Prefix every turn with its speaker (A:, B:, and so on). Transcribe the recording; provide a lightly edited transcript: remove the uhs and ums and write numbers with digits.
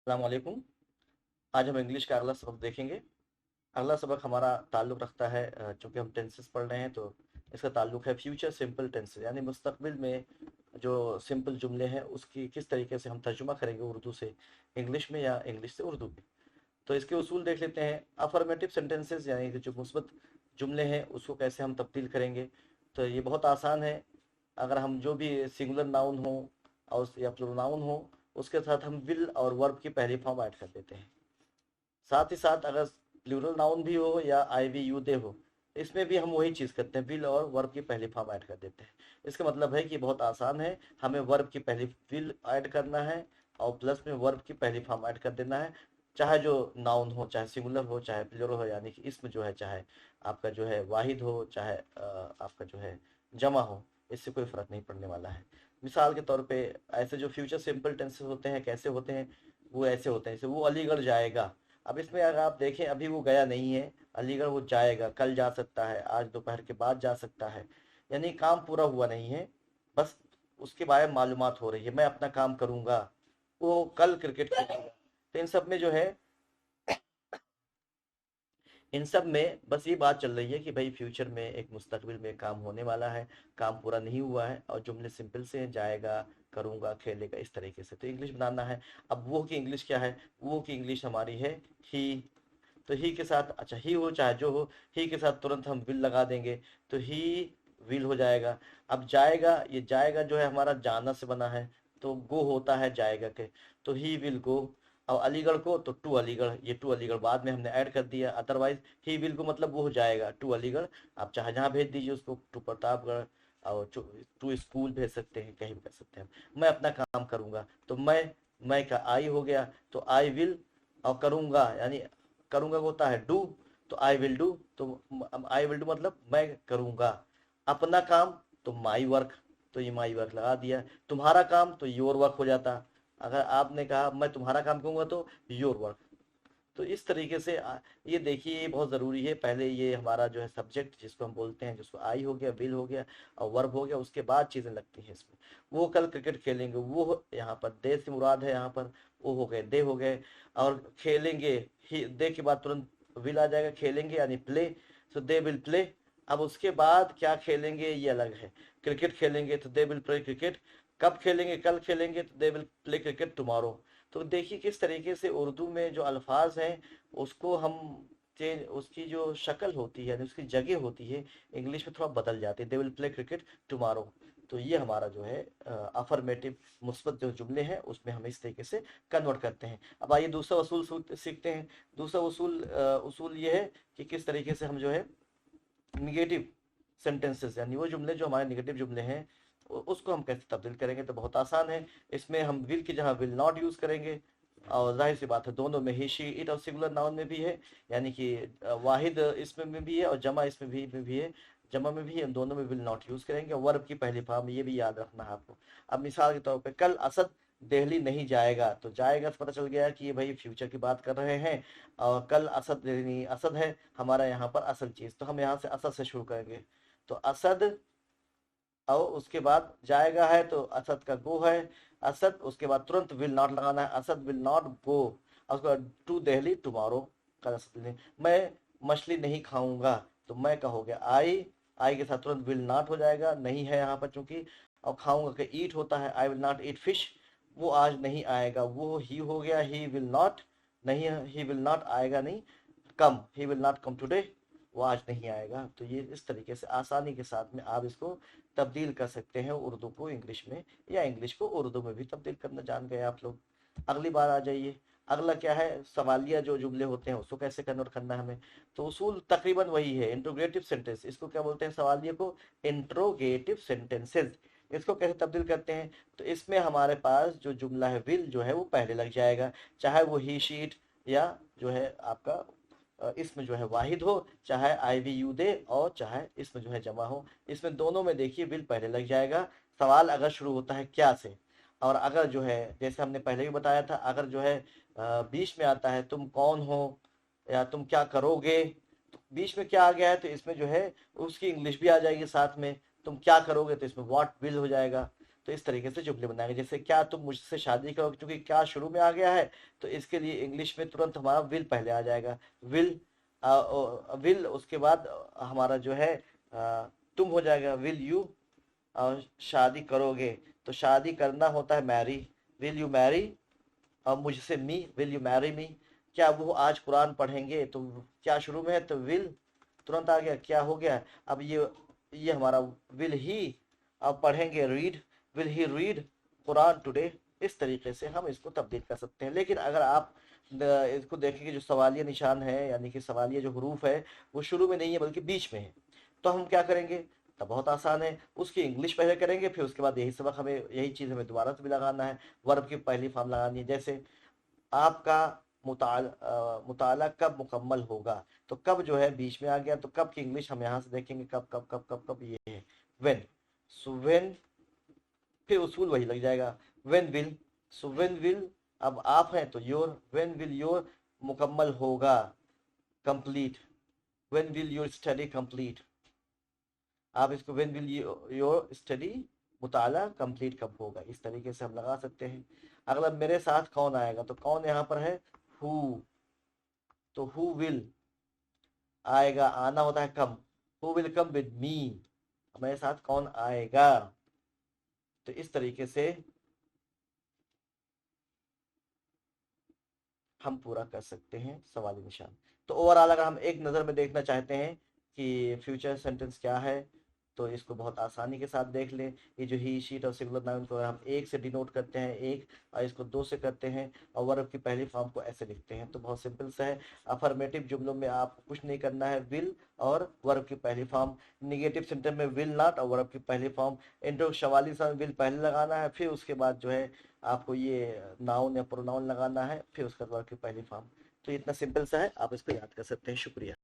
A: अस्सलाम वालेकुम। आज हम इंग्लिश का अगला सबक देखेंगे। अगला सबक हमारा ताल्लुक़ रखता है, चूँकि हम टेंसेस पढ़ रहे हैं तो इसका ताल्लुक़ है फ्यूचर सिंपल टेंसेस, यानी मुस्तक़बिल में जो सिंपल जुमले हैं उसकी किस तरीके से हम तर्जुमा करेंगे उर्दू से इंग्लिश में या इंग्लिश से उर्दू में। तो इसके उसूल देख लेते हैं। अफर्मेटिव सेंटेंसेस यानी कि जो मुस्बत जुमले हैं उसको कैसे हम तब्दील करेंगे। तो ये बहुत आसान है। अगर हम जो भी सिंगुलर नाउन हो और या प्रोनाउन हो उसके साथ हम विल और वर्ब की पहली फॉर्म ऐड कर देते हैं। साथ ही साथ अगर प्लूरल नाउन भी हो या आई वी यू दे हो, इसमें भी हम वही चीज़ करते हैं, विल और वर्ब की पहली फॉर्म ऐड कर देते हैं। इसका मतलब है कि बहुत आसान है, हमें वर्ब की पहली विल ऐड करना है और प्लस में वर्ब की पहली फॉर्म ऐड कर देना है। चाहे जो नाउन हो, चाहे सिंगुलर हो, चाहे प्लूरल हो, यानी कि इसमें जो है चाहे आपका जो है वाहिद हो, चाहे आपका जो है जमा हो, इससे कोई फ़र्क नहीं पड़ने वाला है। मिसाल के तौर पे ऐसे जो फ्यूचर सिंपल टेंसेस होते हैं कैसे होते हैं, वो ऐसे होते हैं जैसे वो अलीगढ़ जाएगा। अब इसमें अगर आप देखें अभी वो गया नहीं है अलीगढ़, वो जाएगा, कल जा सकता है, आज दोपहर के बाद जा सकता है, यानी काम पूरा हुआ नहीं है, बस उसके बारे में मालूमात हो रही है। मैं अपना काम करूंगा, वो कल क्रिकेट खेलेगा। तो इन सब में बस ये बात चल रही है कि भाई फ्यूचर में एक मुस्तकबिल में काम होने वाला है, काम पूरा नहीं हुआ है और जुमले सिंपल से हैं, जाएगा, करूंगा, खेलेगा, इस तरीके से तो इंग्लिश बनाना है। अब वो की इंग्लिश क्या है, वो की इंग्लिश हमारी है ही। तो ही के साथ, अच्छा ही हो चाहे जो हो, ही के साथ तुरंत हम विल लगा देंगे तो ही विल हो जाएगा। अब जाएगा, ये जाएगा जो है हमारा जाना से बना है, तो गो होता है जाएगा के, तो ही विल गो। और अलीगढ़ को तो टू अलीगढ़, ये टू अलीगढ़ बाद में हमने ऐड कर दिया, अदरवाइज ही विल को मतलब वो हो जाएगा टू अलीगढ़। आप चाहे जहाँ भेज दीजिए उसको, टू प्रतापगढ़ और टू स्कूल भेज सकते हैं, कहीं भी कर सकते हैं। मैं अपना काम करूंगा तो मैं का आई हो गया, तो आई विल, और करूंगा यानी करूंगा होता है डू, तो आई विल डू, तो आई विल डू मतलब मैं करूंगा। अपना काम तो माई वर्क, तो ये माई वर्क लगा दिया। तुम्हारा काम तो योर वर्क हो जाता। अगर आपने कहा मैं तुम्हारा काम करूंगा तो योर वर्क। तो इस तरीके से ये देखिए ये बहुत ज़रूरी है। पहले ये हमारा जो है सब्जेक्ट जिसको हम बोलते हैं, जिसको आई हो गया, विल हो गया और वर्ब हो गया, उसके बाद चीज़ें लगती हैं इसमें। वो कल क्रिकेट खेलेंगे, वो यहाँ पर दे से मुराद है, यहाँ पर वो हो गए, दे हो गए। और खेलेंगे, ही दे के बाद तुरंत विल आ जाएगा, खेलेंगे यानी play, so they will play. अब उसके बाद क्या खेलेंगे ये अलग है। क्रिकेट खेलेंगे तो दे विल प्ले क्रिकेट। कब खेलेंगे, कल खेलेंगे तो they will play cricket tomorrow. तो देखिए किस तरीके से उर्दू में जो अल्फाज हैं उसको हम चेंज, उसकी जो शक्ल होती है यानी उसकी जगह होती है, इंग्लिश में थोड़ा बदल जाती है, they will play cricket tomorrow. तो ये हमारा जो है अफर्मेटिव मुस्बत जो जुमले हैं उसमें हम इस तरीके से कन्वर्ट करते हैं। अब आइए दूसरा उसूल सीखते हैं। दूसरा उसूल ये है कि किस तरीके से हम जो है निगेटिव सेंटेंसेस यानी वो जुमले जो हमारे निगेटिव जुमले हैं उसको हम कैसे तब्दील करेंगे। तो बहुत आसान है। इसमें हम विल की जगह विल नॉट यूज करेंगे, और जाहिर सी बात है दोनों में ही, शी इट और सिंगुलर नाउन में भी है, यानी कि वाहिद इसमें में भी है और जमा इसमें भी है, जमा में भी है, दोनों में विल नॉट यूज करेंगे। वर्ब की पहली फॉर्म ये भी याद रखना है आपको। अब मिसाल के तौर पे कल असद दिल्ली नहीं जाएगा, तो जाएगा से पता चल गया कि ये भाई फ्यूचर की बात कर रहे हैं और कल असद नहीं, असद है हमारा यहाँ पर असल चीज, तो हम यहाँ से असद से शुरू करेंगे। तो असद, और उसके बाद जाएगा है तो असद का गो है, असद, उसके बाद तुरंत विल नॉट लगाना है, असद विल नॉट गो। और उसके बाद टू दिल्ली टुमारो, कल असद नहीं, मैं मछली नहीं खाऊंगा, तो मैं का हो गया आई के साथ तुरंत विल नॉट हो जाएगा, नहीं है यहाँ पर चूंकि। और खाऊंगा का ईट होता है, I will not eat fish, वो आज नहीं आएगा, वो ही हो गया, ही विल नॉट, नहीं ही विल नॉट आएगा नहीं, come, he will not come today, वो आज नहीं आएगा। तो ये इस तरीके से आसानी के साथ में आप इसको तब्दील कर सकते हैं उर्दू को इंग्लिश में, या इंग्लिश को उर्दू में भी तब्दील करना जान गए आप लोग। अगली बार आ जाइए। अगला क्या है, सवालिया जो जुमले होते हैं उसको कैसे कन्वर्ट करना है हमें। तो उसूल तकरीबन वही है, इंट्रोगेटिव सेंटेंस, इसको क्या बोलते हैं सवालिया को, इंट्रोगेटिव सेंटेंसेस। इसको कैसे तब्दील करते हैं, तो इसमें हमारे पास जो जुमला है विल जो है वो पहले लग जाएगा, चाहे वो ही शीट या जो है आपका इसमें जो है वाहिद हो, चाहे आई वी यू दे, और चाहे इसमें जो है जमा हो, इसमें दोनों में देखिए विल पहले लग जाएगा। सवाल अगर शुरू होता है क्या से, और अगर जो है जैसे हमने पहले भी बताया था, अगर जो है बीच में आता है तुम कौन हो या तुम क्या करोगे, तो बीच में क्या आ गया है तो इसमें जो है उसकी इंग्लिश भी आ जाएगी साथ में। तुम क्या करोगे तो इसमें व्हाट विल हो जाएगा। तो इस तरीके से जुमले बनाएंगे। जैसे क्या तुम मुझसे शादी करोगे, क्योंकि क्या शुरू में आ गया है तो इसके लिए इंग्लिश में तुरंत हमारा विल पहले आ जाएगा। विल, विल उसके बाद हमारा जो है तुम हो जाएगा, विल यू शादी करोगे, तो शादी करना होता है मैरी, विल यू मैरी। और मुझसे मी, विल यू मैरी मी। क्या वो आज कुरान पढ़ेंगे, तो क्या शुरू में है तो विल तुरंत आ गया, क्या हो गया। अब ये हमारा विल ही, अब पढ़ेंगे read, will he read Quran today. इस तरीके से हम इसको तब्दील कर सकते हैं। लेकिन अगर आप इसको देखेंगे, जो सवालिया निशान है यानी कि सवालिया जो हरूफ है वो शुरू में नहीं है बल्कि बीच में है, तो हम क्या करेंगे, तब बहुत आसान है, उसकी इंग्लिश पहले करेंगे, फिर उसके बाद यही सबक हमें, यही चीज़ हमें दोबारा से भी लगाना है, वर्ब की पहली फॉर्म लगानी है। जैसे आपका मुताला कब मुकम्मल होगा, तो कब जो है बीच में आ गया, तो कब की इंग्लिश हम यहाँ से देखेंगे, कब कब कब कब कब, ये है व्हेन। सो व्हेन, फिर उसूल वही लग जाएगा, when will. So when will, अब आप हैं तो योर, व्हेन विल योर मुकम्मल होगा, complete, when will your study complete. आप इसको व्हेन विल योर स्टडी, मुताला कंप्लीट कब होगा, इस तरीके से हम लगा सकते हैं। अगला मेरे साथ कौन आएगा, तो कौन यहाँ पर है, हु, तो हु विल आएगा, आना होता है come, who will come with me, मेरे साथ कौन आएगा। तो इस तरीके से हम पूरा कर सकते हैं सवाली निशान। तो ओवरऑल अगर हम एक नज़र में देखना चाहते हैं कि फ्यूचर सेंटेंस क्या है, तो इसको बहुत आसानी के साथ देख लें। ये जो ही, शीट और सिंगुलर नाउन को हम एक से डिनोट करते हैं, एक, और इसको दो से करते हैं, और वर्ब की पहली फॉर्म को ऐसे लिखते हैं। तो बहुत सिंपल सा है। अफर्मेटिव जुमलों में आपको कुछ नहीं करना है, विल और वर्ब की पहली फॉर्म। निगेटिव सेंटेंस में विल नॉट और वर्ब की पहली फॉर्म। इंट्रो सवाली सा विल पहले लगाना है, फिर उसके बाद जो है आपको ये नाउन या प्रोनाउन लगाना है, फिर उसके बाद वर्ब की पहली फॉर्म। तो इतना सिंपल सा है, आप इसको याद कर सकते हैं। शुक्रिया।